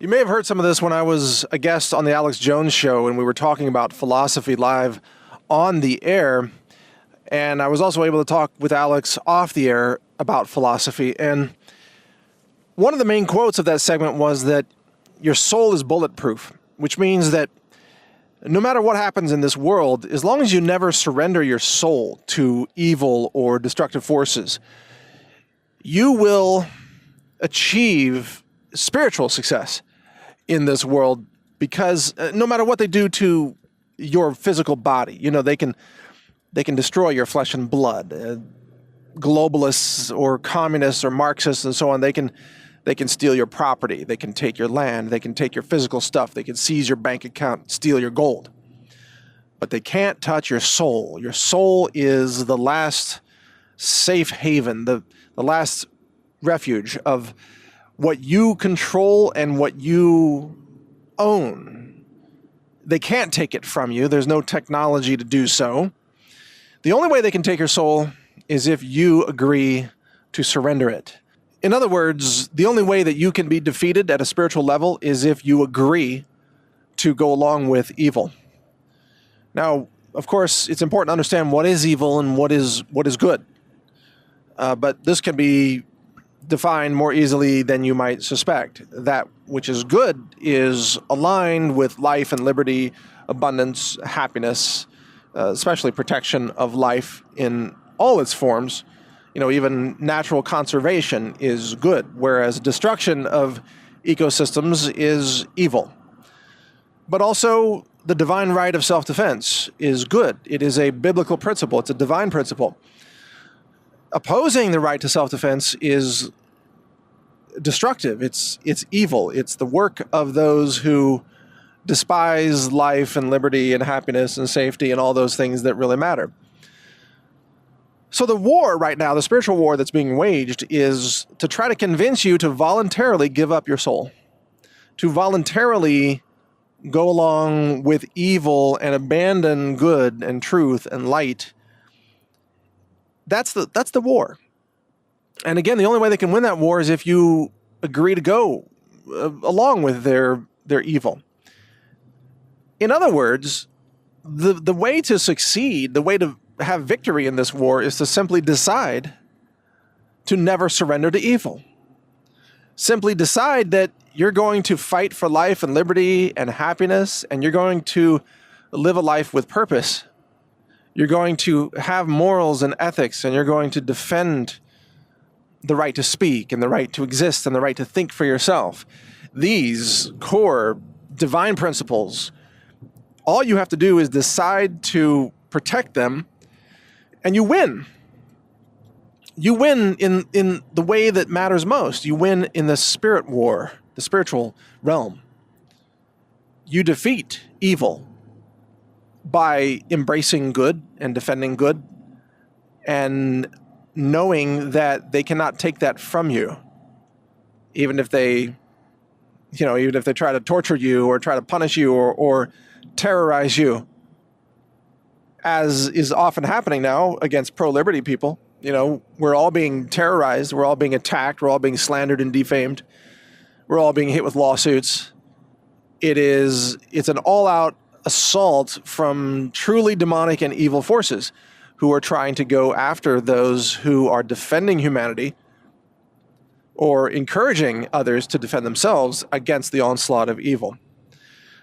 You may have heard some of this when I was a guest on the Alex Jones show and we were talking about philosophy live on the air. And I was also able to talk with Alex off the air about philosophy. And one of the main quotes of that segment was that your soul is bulletproof, which means that no matter what happens in this world, as long as you never surrender your soul to evil or destructive forces, you will achieve spiritual success in this world, because no matter what they do to your physical body, they can destroy your flesh and blood. Globalists or communists or Marxists and so on, they can steal your property, they can take your land, they can take your physical stuff, they can seize your bank account, steal your gold. But they can't touch your soul. Your soul is the last safe haven, the last refuge of what you control and what you own. They can't take it from you. There's no technology to do so. The only way they can take your soul is if you agree to surrender it. In other words, the only way that you can be defeated at a spiritual level is if you agree to go along with evil. Now, of course, it's important to understand what is evil and what is good. But this can be defined more easily than you might suspect. That which is good is aligned with life and liberty, abundance, happiness, especially protection of life in all its forms. Even natural conservation is good, whereas destruction of ecosystems is evil. But also, the divine right of self-defense is good. It is a biblical principle. It's a divine principle. Opposing the right to self-defense is destructive. It's evil. It's the work of those who despise life and liberty and happiness and safety and all those things that really matter. So the war right now, the spiritual war that's being waged, is to try to convince you to voluntarily give up your soul, to voluntarily go along with evil and abandon good and truth and light. That's the war. And again, the only way they can win that war is if you agree to go along with their evil. In other words, the way to succeed, the way to have victory in this war is to simply decide to never surrender to evil. Simply decide that you're going to fight for life and liberty and happiness, and you're going to live a life with purpose. You're going to have morals and ethics, and you're going to defend the right to speak and the right to exist and the right to think for yourself. These core divine principles, all you have to do is decide to protect them, and you win. You win in the way that matters most. You win in the spirit war, the spiritual realm. You defeat evil by embracing good and defending good and knowing that they cannot take that from you, even if they try to torture you or try to punish you or terrorize you, as is often happening now against pro-liberty people. We're all being terrorized, we're all being attacked, we're all being slandered and defamed, we're all being hit with lawsuits. It's an all-out assault from truly demonic and evil forces who are trying to go after those who are defending humanity or encouraging others to defend themselves against the onslaught of evil.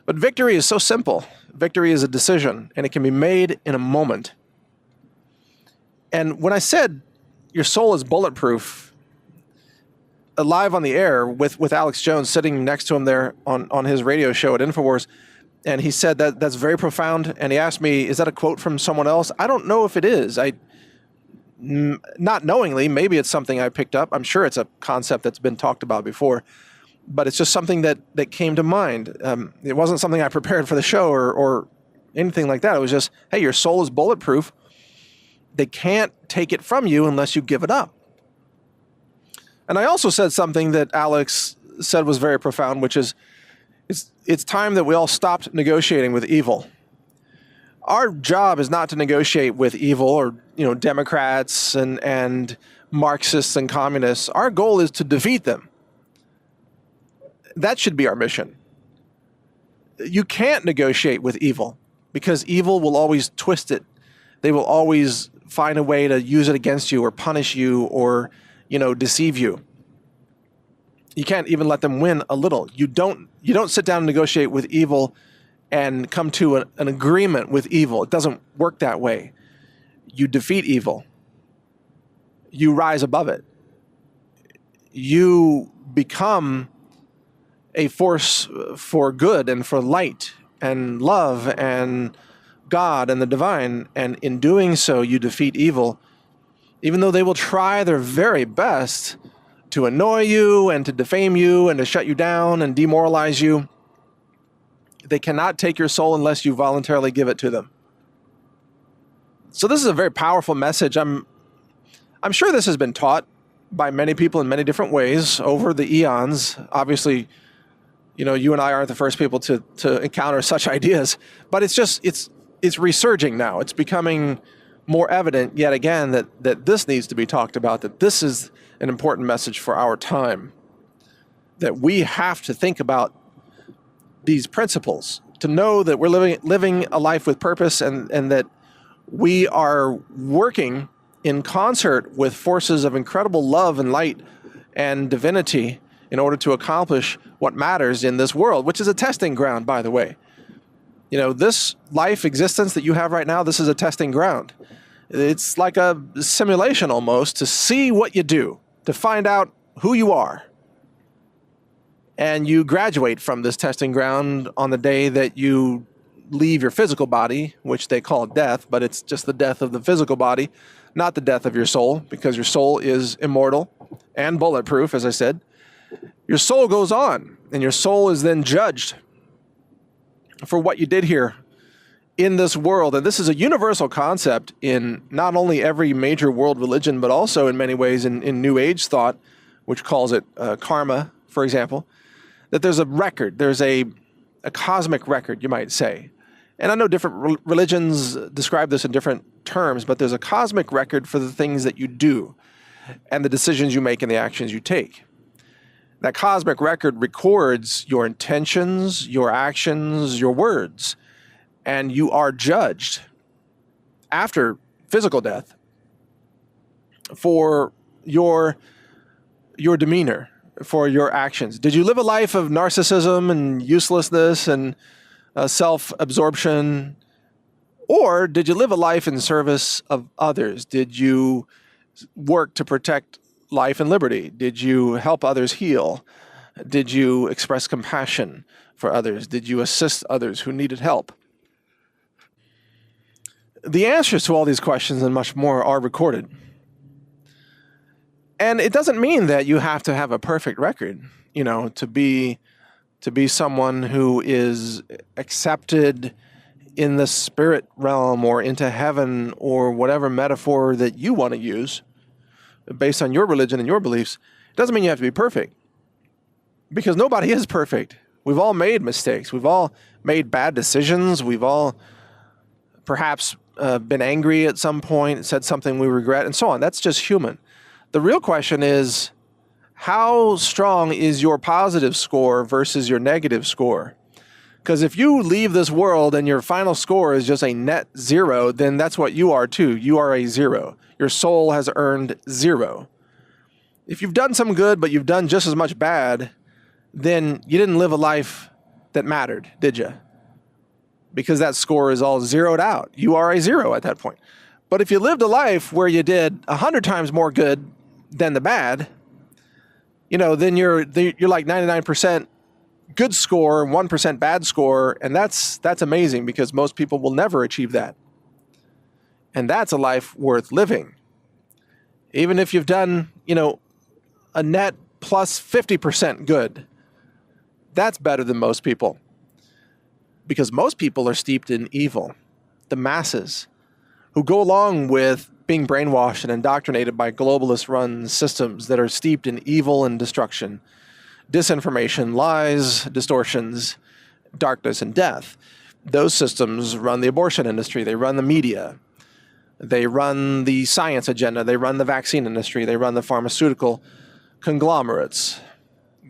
But victory is so simple. Victory is a decision, and it can be made in a moment. And when I said your soul is bulletproof, live on the air with Alex Jones sitting next to him there on his radio show at InfoWars, and he said that's very profound, and he asked me, is that a quote from someone else? I don't know if it is. Not knowingly, maybe it's something I picked up. I'm sure it's a concept that's been talked about before, but it's just something that came to mind. It wasn't something I prepared for the show or anything like that. It was just, hey, your soul is bulletproof. They can't take it from you unless you give it up. And I also said something that Alex said was very profound, which is, it's time that we all stopped negotiating with evil. Our job is not to negotiate with evil or, Democrats and Marxists and communists. Our goal is to defeat them. That should be our mission. You can't negotiate with evil because evil will always twist it. They will always find a way to use it against you or punish you or, deceive you. You can't even let them win a little. You don't sit down and negotiate with evil and come to an agreement with evil. It doesn't work that way. You defeat evil. You rise above it. You become a force for good and for light and love and God and the divine. And in doing so, you defeat evil, even though they will try their very best to annoy you and to defame you and to shut you down and demoralize you. They cannot take your soul unless you voluntarily give it to them. So this is a very powerful message. I'm sure this has been taught by many people in many different ways over the eons. Obviously, you and I aren't the first people to encounter such ideas, but it's resurging now. It's becoming more evident yet again that this needs to be talked about, that this is an important message for our time, that we have to think about these principles, to know that we're living a life with purpose and that we are working in concert with forces of incredible love and light and divinity in order to accomplish what matters in this world, which is a testing ground, by the way. This life existence that you have right now, this is a testing ground. It's like a simulation almost to see what you do, to find out who you are. And you graduate from this testing ground on the day that you leave your physical body, which they call death, but it's just the death of the physical body, not the death of your soul, because your soul is immortal and bulletproof, as I said. Your soul goes on, and your soul is then judged for what you did here in this world. And this is a universal concept in not only every major world religion, but also in many ways in New Age thought, which calls it karma, for example, that there's a record, there's a cosmic record, you might say. And I know different religions describe this in different terms, but there's a cosmic record for the things that you do and the decisions you make and the actions you take. That cosmic record records your intentions, your actions, your words, and you are judged after physical death for your demeanor, for your actions. Did you live a life of narcissism and uselessness and self-absorption? Or did you live a life in service of others? Did you work to protect life and liberty? Did you help others heal? Did you express compassion for others? Did you assist others who needed help? The answers to all these questions and much more are recorded. And it doesn't mean that you have to have a perfect record, to be someone who is accepted in the spirit realm or into heaven or whatever metaphor that you want to use based on your religion and your beliefs. It doesn't mean you have to be perfect, because nobody is perfect. We've all made mistakes. We've all made bad decisions. We've all perhaps been angry at some point, said something we regret, and so on. That's just human. The real question is, how strong is your positive score versus your negative score? Because if you leave this world and your final score is just a net 0, then that's what you are too. You are a 0. Your soul has earned 0. If you've done some good, but you've done just as much bad, then you didn't live a life that mattered, did you? Because that score is all zeroed out. You are a 0 at that point. But if you lived a life where you did 100 times more good than the bad, then you're like 99% good score, 1% bad score, and that's amazing, because most people will never achieve that. And that's a life worth living. Even if you've done, a net plus 50% good, that's better than most people. Because most people are steeped in evil. The masses who go along with being brainwashed and indoctrinated by globalist-run systems that are steeped in evil and destruction, disinformation, lies, distortions, darkness, and death. Those systems run the abortion industry. They run the media. They run the science agenda. They run the vaccine industry. They run the pharmaceutical conglomerates.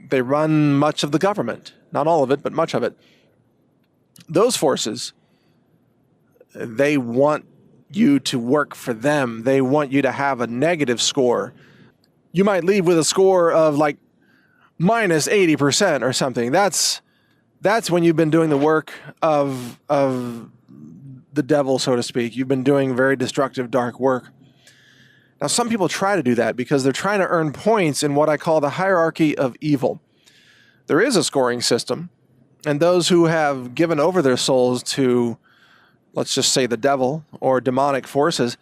They run much of the government. Not all of it, but much of it. Those forces, they want you to work for them. They want you to have a negative score. You might leave with a score of like minus 80% or something. That's when you've been doing the work of the devil, so to speak. You've been doing very destructive, dark work. Now, some people try to do that because they're trying to earn points in what I call the hierarchy of evil. There is a scoring system, and those who have given over their souls to, let's just say, the devil or demonic forces,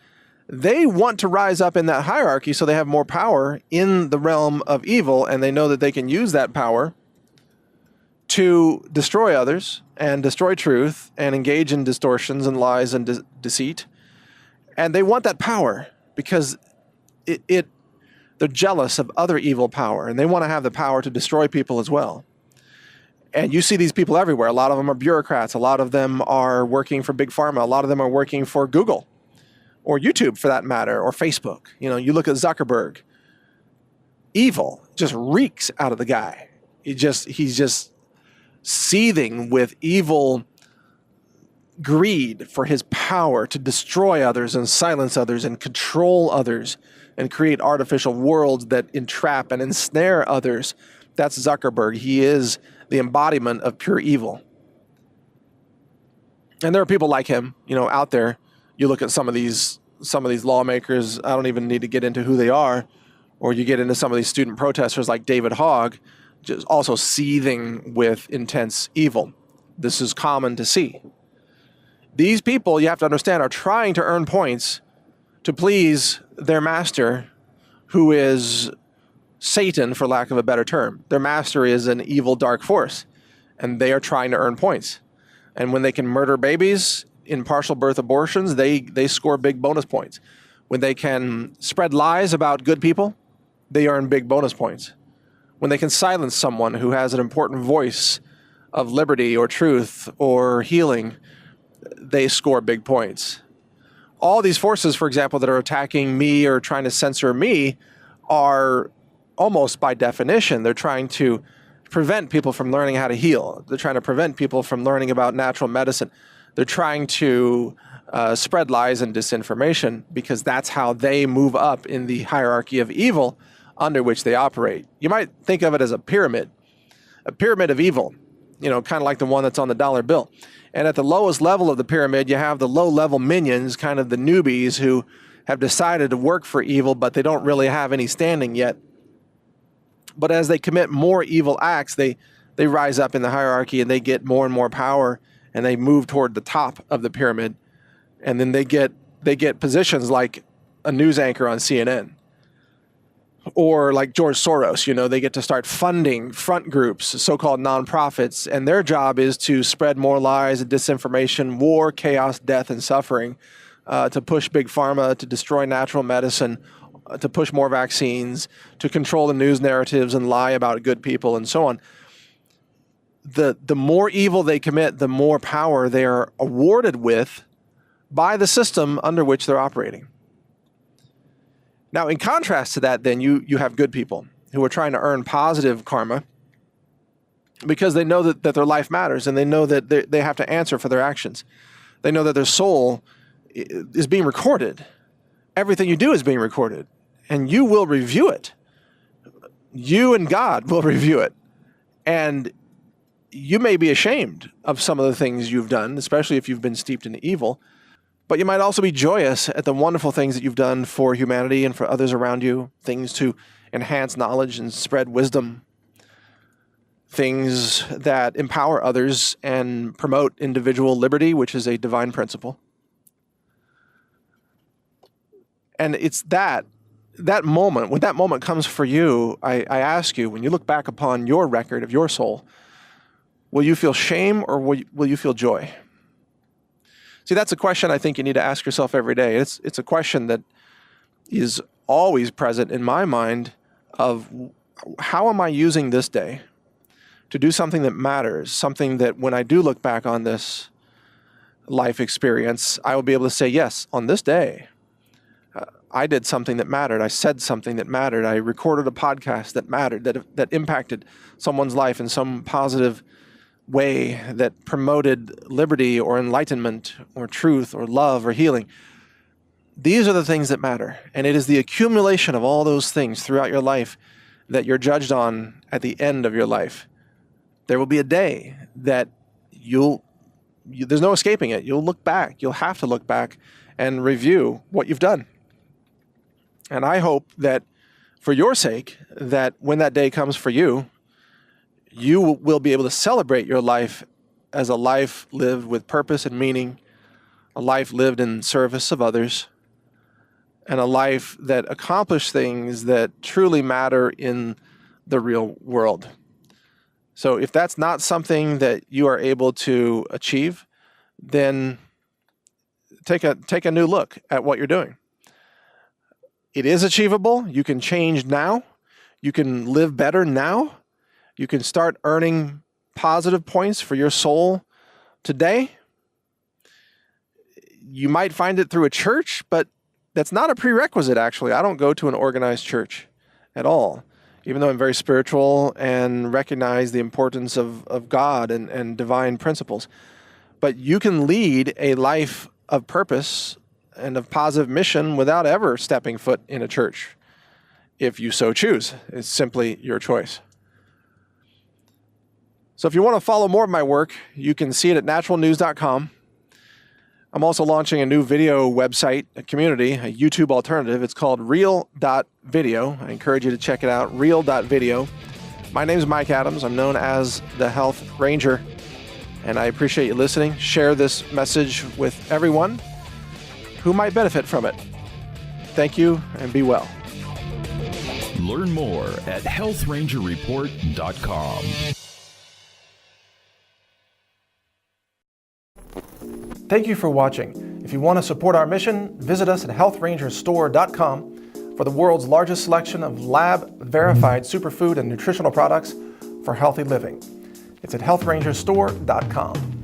they want to rise up in that hierarchy so they have more power in the realm of evil, and they know that they can use that power to destroy others and destroy truth and engage in distortions and lies and deceit. And they want that power because they're jealous of other evil power, and they want to have the power to destroy people as well. And you see these people everywhere. A lot of them are bureaucrats. A lot of them are working for Big Pharma. A lot of them are working for Google or YouTube, for that matter, or Facebook. You know, you look at Zuckerberg. Evil just reeks out of the guy. He's just seething with evil greed for his power to destroy others and silence others and control others and create artificial worlds that entrap and ensnare others. That's Zuckerberg. He is the embodiment of pure evil. And there are people like him, you know, out there. You look at some of these lawmakers, I don't even need to get into who they are, or you get into some of these student protesters like David Hogg, just also seething with intense evil. This is common to see. These people, you have to understand, are trying to earn points to please their master, who is Satan, for lack of a better term. Their master is an evil, dark force, and they are trying to earn points. And when they can murder babies in partial birth abortions, they score big bonus points. When they can spread lies about good people, they earn big bonus points. When they can silence someone who has an important voice of liberty or truth or healing, they score big points. All these forces, for example, that are attacking me or trying to censor me are almost by definition, they're trying to prevent people from learning how to heal. They're trying to prevent people from learning about natural medicine. They're trying to spread lies and disinformation because that's how they move up in the hierarchy of evil under which they operate. You might think of it as a pyramid of evil, you know, kind of like the one that's on the dollar bill. And at the lowest level of the pyramid, you have the low-level minions, kind of the newbies who have decided to work for evil, but they don't really have any standing yet. But as they commit more evil acts, they rise up in the hierarchy and they get more and more power, and they move toward the top of the pyramid. And then they get positions like a news anchor on CNN. Or like George Soros, you know, they get to start funding front groups, so-called nonprofits, and their job is to spread more lies and disinformation, war, chaos, death, and suffering, to push Big Pharma, to destroy natural medicine, to push more vaccines, to control the news narratives and lie about good people, and so on. The more evil they commit, the more power they are awarded with by the system under which they're operating. Now, in contrast to that, then, you have good people who are trying to earn positive karma because they know that their life matters, and they know that they have to answer for their actions. They know that their soul is being recorded. Everything you do is being recorded, and you will review it. You and God will review it. And you may be ashamed of some of the things you've done, especially if you've been steeped in evil. But you might also be joyous at the wonderful things that you've done for humanity and for others around you, things to enhance knowledge and spread wisdom, things that empower others and promote individual liberty, which is a divine principle. And it's that moment, when that moment comes for you, I ask you, when you look back upon your record of your soul, will you feel shame or will you feel joy? See, that's a question I think you need to ask yourself every day. It's a question that is always present in my mind of how am I using this day to do something that matters, something that when I do look back on this life experience, I will be able to say, yes, on this day, I did something that mattered. I said something that mattered. I recorded a podcast that mattered, that impacted someone's life in some positive way, that promoted liberty or enlightenment or truth or love or healing. These are the things that matter. And it is the accumulation of all those things throughout your life that you're judged on at the end of your life. There will be a day that there's no escaping it. You'll look back. You'll have to look back and review what you've done. And I hope that for your sake, that when that day comes for you, you will be able to celebrate your life as a life lived with purpose and meaning, a life lived in service of others, and a life that accomplished things that truly matter in the real world. So if that's not something that you are able to achieve, then take a new look at what you're doing. It is achievable. You can change now. You can live better now. You can start earning positive points for your soul today. You might find it through a church, but that's not a prerequisite, actually. I don't go to an organized church at all, even though I'm very spiritual and recognize the importance of God and divine principles. But you can lead a life of purpose and of positive mission without ever stepping foot in a church, if you so choose. It's simply your choice. So if you want to follow more of my work, you can see it at naturalnews.com. I'm also launching a new video website, a community, a YouTube alternative. It's called real.video. I encourage you to check it out, real.video. My name is Mike Adams. I'm known as the Health Ranger, and I appreciate you listening. Share this message with everyone who might benefit from it. Thank you, and be well. Learn more at healthrangerreport.com. Thank you for watching. If you want to support our mission, visit us at healthrangerstore.com for the world's largest selection of lab-verified superfood and nutritional products for healthy living. It's at healthrangerstore.com.